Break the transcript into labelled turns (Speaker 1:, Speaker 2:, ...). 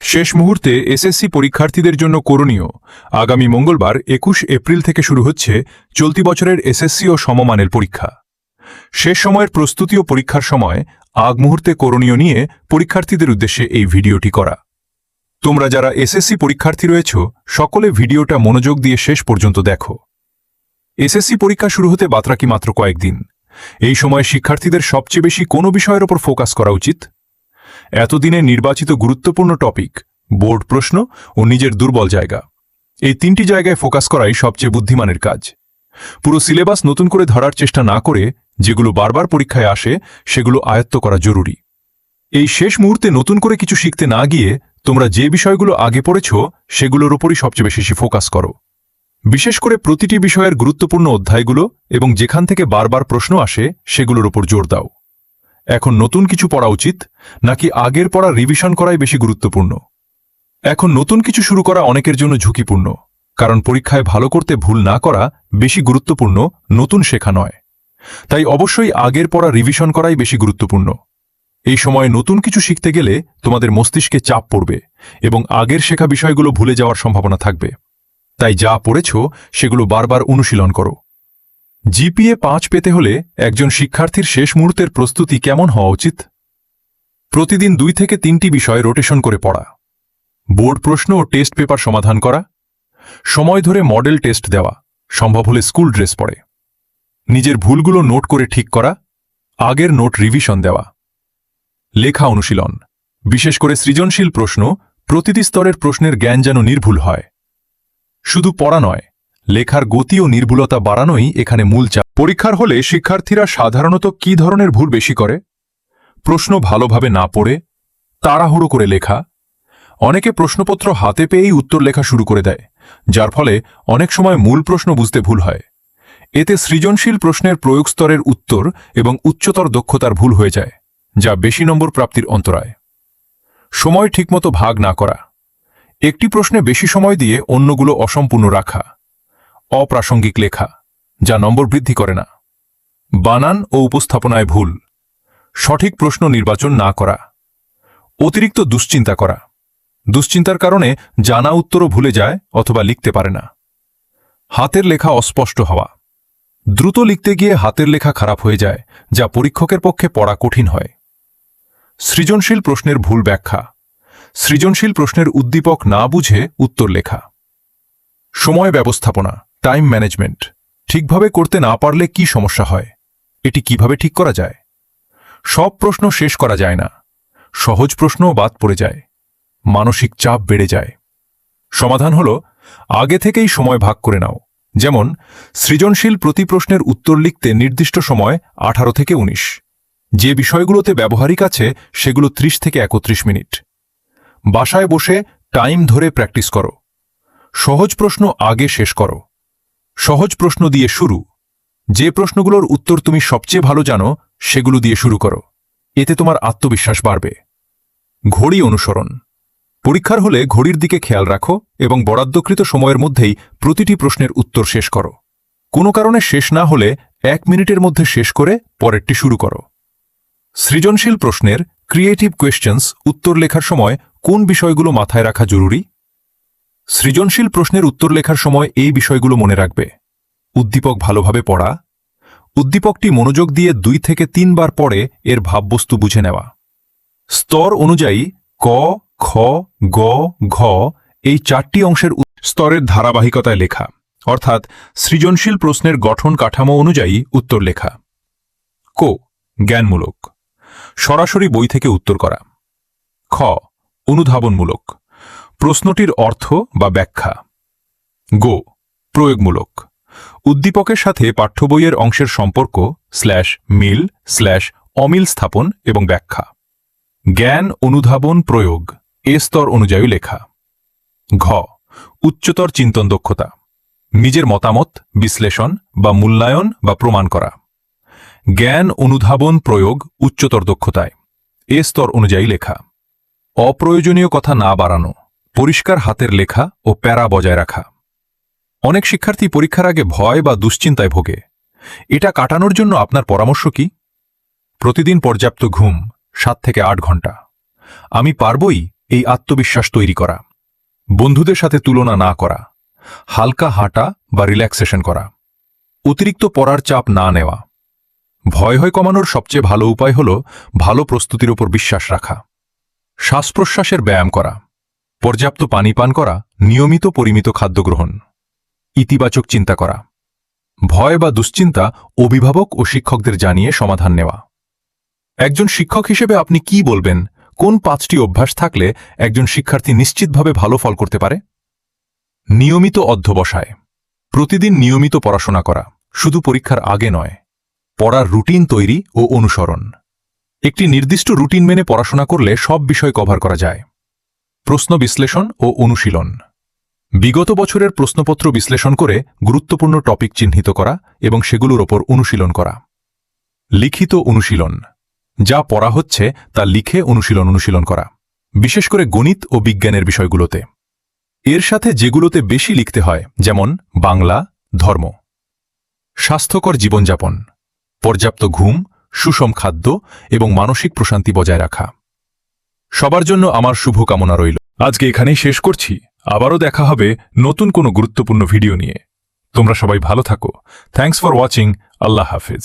Speaker 1: শেষ মুহূর্তে এসএসসি পরীক্ষার্থীদের জন্য করণীয়। আগামী মঙ্গলবার ২১ এপ্রিল থেকে শুরু হচ্ছে চলতি বছরের এসএসসি ও সমমানের পরীক্ষা। শেষ সময়ের প্রস্তুতি ও পরীক্ষার সময় আগ মুহূর্তে করণীয় নিয়ে পরীক্ষার্থীদের উদ্দেশ্যে এই ভিডিওটি করা। তোমরা যারা এসএসসি পরীক্ষার্থী রয়েছ সকলে ভিডিওটা মনোযোগ দিয়ে শেষ পর্যন্ত দেখো। এসএসসি পরীক্ষা শুরু হতে বাকি মাত্র কয়েকদিন। এই সময় শিক্ষার্থীদের সবচেয়ে বেশি কোনো বিষয়ের ওপর ফোকাস করা উচিত? এতদিনে নির্বাচিত গুরুত্বপূর্ণ টপিক, বোর্ড প্রশ্ন ও নিজের দুর্বল জায়গা, এই তিনটি জায়গায় ফোকাস করাই সবচেয়ে বুদ্ধিমানের কাজ। পুরো সিলেবাস নতুন করে ধরার চেষ্টা না করে যেগুলো বারবার পরীক্ষায় আসে সেগুলো আয়ত্ত করা জরুরি। এই শেষ মুহূর্তে নতুন করে কিছু শিখতে না গিয়ে তোমরা যে বিষয়গুলো আগে পড়েছ সেগুলোর ওপরই সবচেয়ে বেশি ফোকাস করো। বিশেষ করে প্রতিটি বিষয়ের গুরুত্বপূর্ণ অধ্যায়গুলো এবং যেখান থেকে বারবার প্রশ্ন আসে সেগুলোর ওপর জোর দাও। এখন নতুন কিছু পড়া উচিত নাকি আগের পড়া রিভিশন করাই বেশি গুরুত্বপূর্ণ? এখন নতুন কিছু শুরু করা অনেকের জন্য ঝুঁকিপূর্ণ, কারণ পরীক্ষায় ভালো করতে ভুল না করা বেশি গুরুত্বপূর্ণ, নতুন শেখা নয়। তাই অবশ্যই আগের পড়া রিভিশন করাই বেশি গুরুত্বপূর্ণ। এই সময় নতুন কিছু শিখতে গেলে তোমাদের মস্তিষ্কে চাপ পড়বে এবং আগের শেখা বিষয়গুলো ভুলে যাওয়ার সম্ভাবনা থাকবে। তাই যা পড়েছ সেগুলো বারবার অনুশীলন করো। জিপিএ ৫ পেতে হলে একজন শিক্ষার্থীর শেষ মুহূর্তের প্রস্তুতি কেমন হওয়া উচিত? প্রতিদিন ২ থেকে ৩টি বিষয় রোটেশন করে পড়া, বোর্ড প্রশ্ন ও টেস্ট পেপার সমাধান করা, সময় ধরে মডেল টেস্ট দেওয়া, সম্ভব হলে স্কুল ড্রেস পরে, নিজের ভুলগুলো নোট করে ঠিক করা, আগের নোট রিভিশন দেওয়া, লেখা অনুশীলন, বিশেষ করে সৃজনশীল প্রশ্ন, প্রতিটি স্তরের প্রশ্নের জ্ঞান যেন নির্ভুল হয়। শুধু পড়া নয়, লেখার গতি ও নির্ভুলতা বাড়ানোই এখানে মূল চাপ। পরীক্ষার হলে শিক্ষার্থীরা সাধারণত কী ধরনের ভুল বেশি করে? প্রশ্ন ভালোভাবে না পড়ে তাড়াহুড়ো করে লেখা। অনেকে প্রশ্নপত্র হাতে পেয়েই উত্তর লেখা শুরু করে দেয়, যার ফলে অনেক সময় মূল প্রশ্ন বুঝতে ভুল হয়। এতে সৃজনশীল প্রশ্নের প্রয়োগ স্তরের উত্তর এবং উচ্চতর দক্ষতার ভুল হয়ে যায়, যা বেশি নম্বর প্রাপ্তির অন্তরায়। সময় ঠিকমতো ভাগ না করা, একটি প্রশ্নে বেশি সময় দিয়ে অন্যগুলো অসম্পূর্ণ রাখা, অপ্রাসঙ্গিক লেখা যা নম্বর বৃদ্ধি করে না, বানান ও উপস্থাপনায় ভুল, সঠিক প্রশ্ন নির্বাচন না করা, অতিরিক্ত দুশ্চিন্তা করা, দুশ্চিন্তার কারণে জানা উত্তরও ভুলে যায় অথবা লিখতে পারে না, হাতের লেখা অস্পষ্ট হওয়া, দ্রুত লিখতে গিয়ে হাতের লেখা খারাপ হয়ে যায় যা পরীক্ষকের পক্ষে পড়া কঠিন হয়। সৃজনশীল প্রশ্নের ভুল ব্যাখ্যা, সৃজনশীল প্রশ্নের উদ্দীপক না বুঝে উত্তর লেখা। সময় ব্যবস্থাপনা, টাইম ম্যানেজমেন্ট ঠিকভাবে করতে না পারলে কি সমস্যা হয়, এটি কিভাবে ঠিক করা যায়? সব প্রশ্ন শেষ করা যায় না, সহজ প্রশ্নও বাদ পড়ে যায়, মানসিক চাপ বেড়ে যায়। সমাধান হল আগে থেকেই সময় ভাগ করে নাও। যেমন সৃজনশীল প্রতি প্রশ্নের উত্তর লিখতে নির্দিষ্ট সময় ১৮ থেকে ১৯, যে বিষয়গুলোতে ব্যবহারিক আছে সেগুলো ৩০ থেকে ৩১ মিনিট। বাসায় বসে টাইম ধরে প্র্যাকটিস করো। সহজ প্রশ্ন আগে শেষ করো। সহজ প্রশ্ন দিয়ে শুরু, যে প্রশ্নগুলোর উত্তর তুমি সবচেয়ে ভালো জানো সেগুলো দিয়ে শুরু করো, এতে তোমার আত্মবিশ্বাস বাড়বে। ঘড়ি অনুসরণ, পরীক্ষার হলে ঘড়ির দিকে খেয়াল রাখো এবং বরাদ্দকৃত সময়ের মধ্যেই প্রতিটি প্রশ্নের উত্তর শেষ করো। কোনো কারণে শেষ না হলে ১ মিনিটের মধ্যে শেষ করে পরেরটি শুরু করো। সৃজনশীল প্রশ্নের ক্রিয়েটিভ কোয়েশ্চেন্স উত্তর লেখার সময় কোন বিষয়গুলো মাথায় রাখা জরুরি? সৃজনশীল প্রশ্নের উত্তর লেখার সময় এই বিষয়গুলো মনে রাখবে: উদ্দীপক ভালোভাবে পড়া, উদ্দীপকটি মনোযোগ দিয়ে ২ থেকে ৩ বার পড়ে এর ভাববস্তু বুঝে নেওয়া, স্তর অনুযায়ী ক, খ, গ, ঘ এই ৪টি অংশের স্তরের ধারাবাহিকতায় লেখা, অর্থাৎ সৃজনশীল প্রশ্নের গঠন কাঠামো অনুযায়ী উত্তর লেখা। ক, জ্ঞানমূলক, সরাসরি বই থেকে উত্তর করা। খ, অনুধাবনমূলক, প্রশ্নটির অর্থ বা ব্যাখ্যা। গ, প্রয়োগমূলক, উদ্দীপকের সাথে পাঠ্য বইয়ের অংশের সম্পর্ক /মিল /অমিল স্থাপন এবং ব্যাখ্যা। জ্ঞান, অনুধাবন, প্রয়োগ এ স্তর অনুযায়ী লেখা। ঘ, উচ্চতর চিন্তন দক্ষতা, নিজের মতামত বিশ্লেষণ বা মূল্যায়ন বা প্রমাণ করা। জ্ঞান, অনুধাবন, প্রয়োগ উচ্চতর দক্ষতায় এ স্তর অনুযায়ী লেখা। অপ্রয়োজনীয় কথা না বাড়ানো, পরিষ্কার হাতের লেখা ও প্যারা বজায় রাখা। অনেক শিক্ষার্থী পরীক্ষার আগে ভয় বা দুশ্চিন্তায় ভোগে। এটা কাটানোর জন্য আপনার পরামর্শ কি? প্রতিদিন পর্যাপ্ত ঘুম ৭ থেকে ৮ ঘন্টা। আমি পারবই এই আত্মবিশ্বাস তৈরি করা, বন্ধুদের সাথে তুলনা না করা, হালকা হাঁটা বা রিল্যাক্সেশন করা, অতিরিক্ত পড়ার চাপ না নেওয়া। ভয় কমানোর সবচেয়ে ভালো উপায় হল ভালো প্রস্তুতির উপর বিশ্বাস রাখা, শ্বাস প্রশ্বাসের ব্যায়াম করা, পর্যাপ্ত পানি পান করা, নিয়মিত পরিমিত খাদ্য গ্রহণ, ইতিবাচক চিন্তা করা, ভয় বা দুশ্চিন্তা অভিভাবক ও শিক্ষকদের জানিয়ে সমাধান নেওয়া। একজন শিক্ষক হিসেবে আপনি কি বলবেন, কোন 5টি অভ্যাস থাকলে একজন শিক্ষার্থী নিশ্চিতভাবে ভালো ফল করতে পারে? নিয়মিত অধ্যবসায়, প্রতিদিন নিয়মিত পড়াশোনা করা, শুধু পরীক্ষার আগে নয়। পড়ার রুটিন তৈরি ও অনুসরণ, একটি নির্দিষ্ট রুটিন মেনে পড়াশোনা করলে সব বিষয় কভার করা যায়। প্রশ্ন বিশ্লেষণ ও অনুশীলন, বিগত বছরের প্রশ্নপত্র বিশ্লেষণ করে গুরুত্বপূর্ণ টপিক চিহ্নিত করা এবং সেগুলোর ওপর অনুশীলন করা। লিখিত অনুশীলন, যা পড়া হচ্ছে তা লিখে অনুশীলন করা, বিশেষ করে গণিত ও বিজ্ঞানের বিষয়গুলোতে। এর সাথে যেগুলোতে বেশি লিখতে হয়, যেমন বাংলা, ধর্ম। স্বাস্থ্যকর জীবনযাপন, পর্যাপ্ত ঘুম, সুষম খাদ্য এবং মানসিক প্রশান্তি বজায় রাখা। সবার জন্য আমার শুভকামনা রইল। আজকে এখানেই শেষ করছি, আবারও দেখা হবে নতুন কোনো গুরুত্বপূর্ণ ভিডিও নিয়ে। তোমরা সবাই ভালো থাকো। Thanks for watching. আল্লাহ হাফেজ।